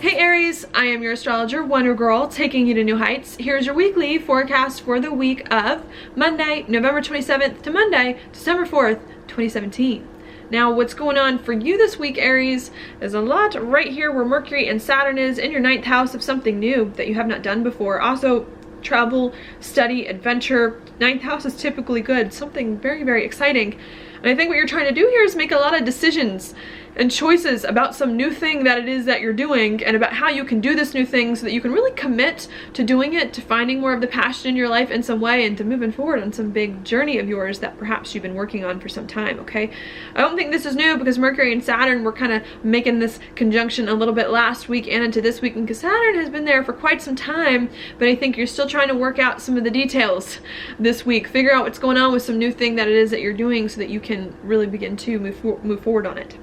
Hey Aries, I am your astrologer, Wonder Girl, taking you to new heights. Here's your weekly forecast for the week of Monday, November 27th to Monday, December 4th, 2017. Now, what's going on for you this week, Aries, is a lot right here where Mercury and Saturn is in your 9th house of something new that you have not done before. Also, travel, study, adventure. 9th house is typically good, something very, very exciting. And I think what you're trying to do here is make a lot of decisions and choices about some new thing that it is that you're doing, and about how you can do this new thing so that you can really commit to doing it, to finding more of the passion in your life in some way, and to moving forward on some big journey of yours that perhaps you've been working on for some time, okay? I don't think this is new because Mercury and Saturn were kind of making this conjunction a little bit last week and into this week, and because Saturn has been there for quite some time, but I think you're still trying to work out some of the details this week, figure out what's going on with some new thing that it is that you're doing so that you can really begin to move forward on it.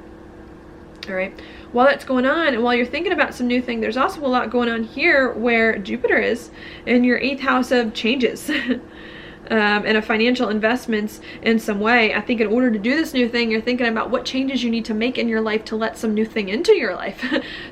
All right, while that's going on and while you're thinking about some new thing, there's also a lot going on here where Jupiter is in your 8th house of changes and of financial investments in some way. I think in order to do this new thing, you're thinking about what changes you need to make in your life to let some new thing into your life,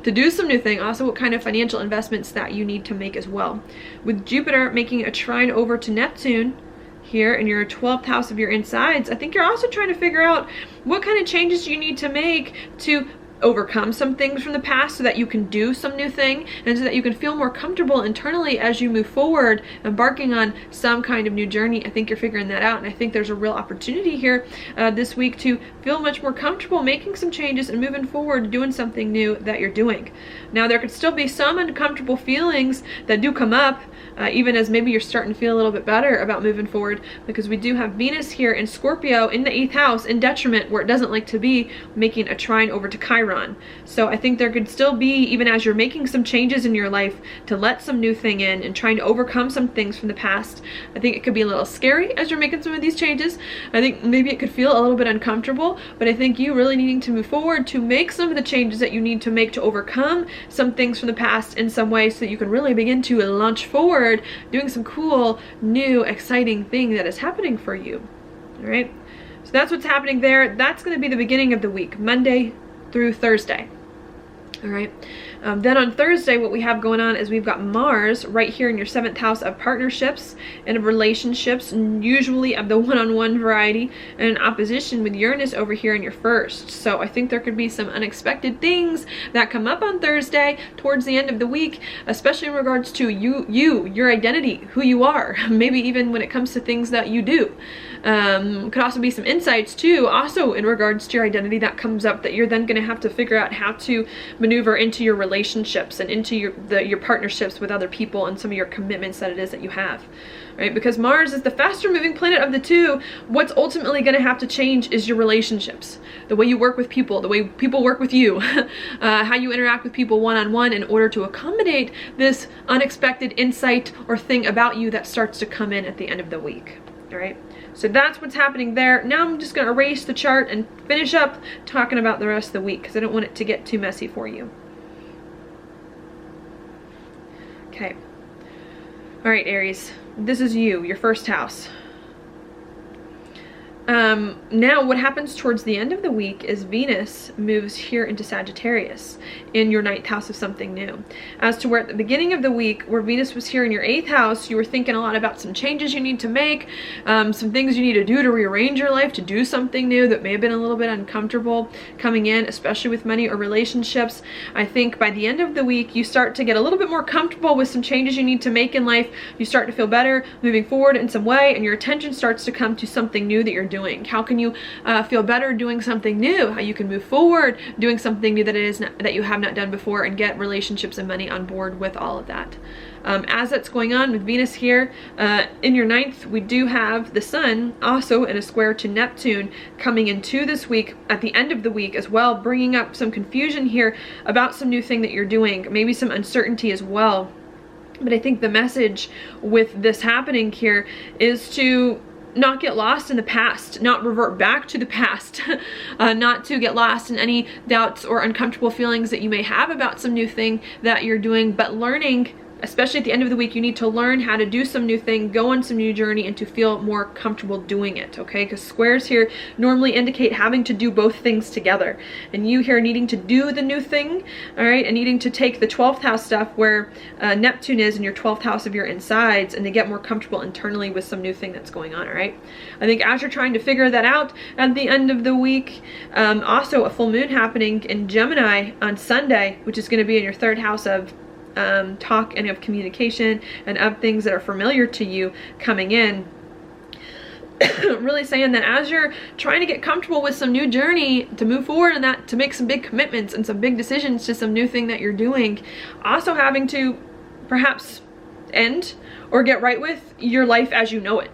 to do some new thing. Also, what kind of financial investments that you need to make as well. With Jupiter making a trine over to Neptune, here in your 12th house of your insides, I think you're also trying to figure out what kind of changes you need to make to overcome some things from the past so that you can do some new thing, and so that you can feel more comfortable internally as you move forward, embarking on some kind of new journey. I think you're figuring that out, and I think there's a real opportunity here this week to feel much more comfortable making some changes and moving forward, doing something new that you're doing. Now, there could still be some uncomfortable feelings that do come up, even as maybe you're starting to feel a little bit better about moving forward, because we do have Venus here in Scorpio in the 8th house in detriment, where it doesn't like to be, making a trine over to Chiron. So I think there could still be, even as you're making some changes in your life to let some new thing in and trying to overcome some things from the past, I think it could be a little scary as you're making some of these changes. I think maybe it could feel a little bit uncomfortable, but I think you really needing to move forward to make some of the changes that you need to make to overcome some things from the past in some way, so that you can really begin to launch forward doing some cool, new, exciting thing that is happening for you. All right, so that's what's happening there. That's going to be the beginning of the week, Monday through Thursday. All right. Then on Thursday, what we have going on is we've got Mars right here in your 7th house of partnerships and of relationships, usually of the one-on-one variety, and in opposition with Uranus over here in your 1st. So I think there could be some unexpected things that come up on Thursday towards the end of the week, especially in regards to your identity, who you are, maybe even when it comes to things that you do. Could also be some insights too, also in regards to your identity, that comes up that you're then going to have to figure out how to maneuver into your relationships and into your partnerships with other people, and some of your commitments that it is that you have, right? Because Mars is the faster moving planet of the two. What's ultimately going to have to change is your relationships, the way you work with people, the way people work with you, how you interact with people one-on-one, in order to accommodate this unexpected insight or thing about you that starts to come in at the end of the week. All right, so that's what's happening there. Now I'm just going to erase the chart and finish up talking about the rest of the week, because I don't want it to get too messy for you. Okay. All right, Aries, this is you, your 1st house. Now what happens towards the end of the week is Venus moves here into Sagittarius in your 9th house of something new. As to where at the beginning of the week, where Venus was here in your 8th house, you were thinking a lot about some changes you need to make, some things you need to do to rearrange your life, to do something new that may have been a little bit uncomfortable coming in, especially with money or relationships. I think by the end of the week, you start to get a little bit more comfortable with some changes you need to make in life. You start to feel better moving forward in some way, and your attention starts to come to something new that you're doing. How can you feel better doing something new? How you can move forward doing something new that you have not done before, and get relationships and money on board with all of that. As that's going on with Venus here in your 9th, we do have the Sun also in a square to Neptune coming into this week at the end of the week as well, bringing up some confusion here about some new thing that you're doing, maybe some uncertainty as well. But I think the message with this happening here is to not get lost in the past, not revert back to the past, not to get lost in any doubts or uncomfortable feelings that you may have about some new thing that you're doing, but learning especially at the end of the week, you need to learn how to do some new thing, go on some new journey, and to feel more comfortable doing it, okay? Because squares here normally indicate having to do both things together. And you here needing to do the new thing, all right, and needing to take the 12th house stuff where Neptune is in your 12th house of your insides, and to get more comfortable internally with some new thing that's going on, all right? I think as you're trying to figure that out at the end of the week, also a full moon happening in Gemini on Sunday, which is going to be in your 3rd house of talk and of communication and of things that are familiar to you coming in. Really saying that as you're trying to get comfortable with some new journey, to move forward and that to make some big commitments and some big decisions to some new thing that you're doing, also having to perhaps end or get right with your life as you know it,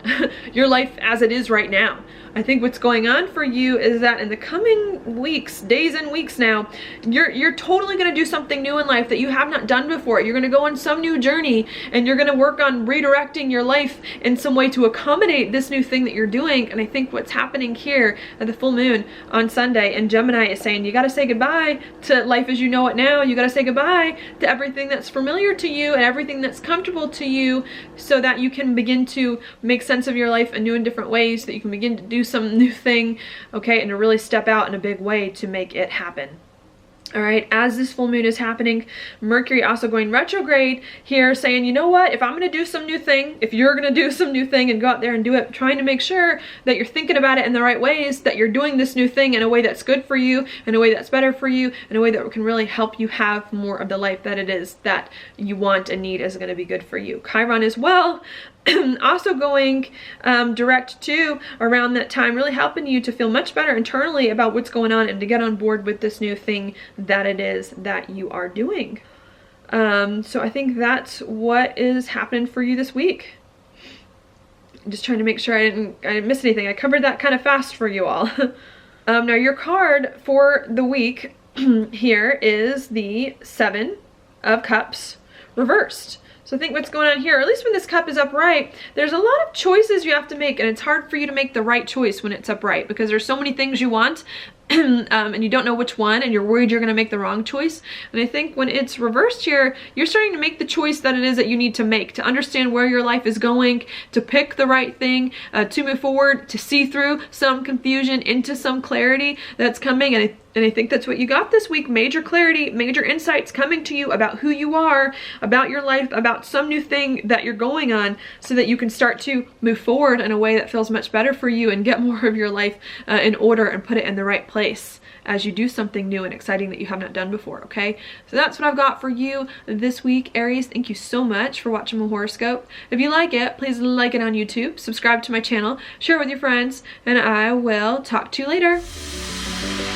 your life as it is right now. I think what's going on for you is that in the coming weeks, days and weeks now, you're totally going to do something new in life that you have not done before. You're going to go on some new journey, and you're going to work on redirecting your life in some way to accommodate this new thing that you're doing. And I think what's happening here at the full moon on Sunday in Gemini is saying you got to say goodbye to life as you know it now. You got to say goodbye to everything that's familiar to you and everything that's comfortable to you, so that you can begin to make sense of your life in new and different ways, that you can begin to do some new thing, okay, and to really step out in a big way to make it happen. All right, as this full moon is happening, Mercury also going retrograde here, saying, you know what, if I'm going to do some new thing, if you're going to do some new thing and go out there and do it, trying to make sure that you're thinking about it in the right ways, that you're doing this new thing in a way that's good for you, in a way that's better for you, in a way that can really help you have more of the life that it is that you want and need is going to be good for you. Chiron as well, also going direct to around that time, really helping you to feel much better internally about what's going on and to get on board with this new thing that it is that you are doing. So I think that's what is happening for you this week. I'm just trying to make sure I didn't miss anything. I covered that kind of fast for you all. Now your card for the week here is the 7 of Cups reversed. So I think what's going on here, or at least when this cup is upright, there's a lot of choices you have to make, and it's hard for you to make the right choice when it's upright because there's so many things you want and you don't know which one, and you're worried you're going to make the wrong choice. And I think when it's reversed here, you're starting to make the choice that it is that you need to make, to understand where your life is going, to pick the right thing, to move forward, to see through some confusion into some clarity that's coming. And I think that's what you got this week. Major clarity, major insights coming to you about who you are, about your life, about some new thing that you're going on, so that you can start to move forward in a way that feels much better for you and get more of your life in order and put it in the right place as you do something new and exciting that you have not done before, okay? So that's what I've got for you this week, Aries. Thank you so much for watching my horoscope. If you like it, please like it on YouTube, subscribe to my channel, share it with your friends, and I will talk to you later.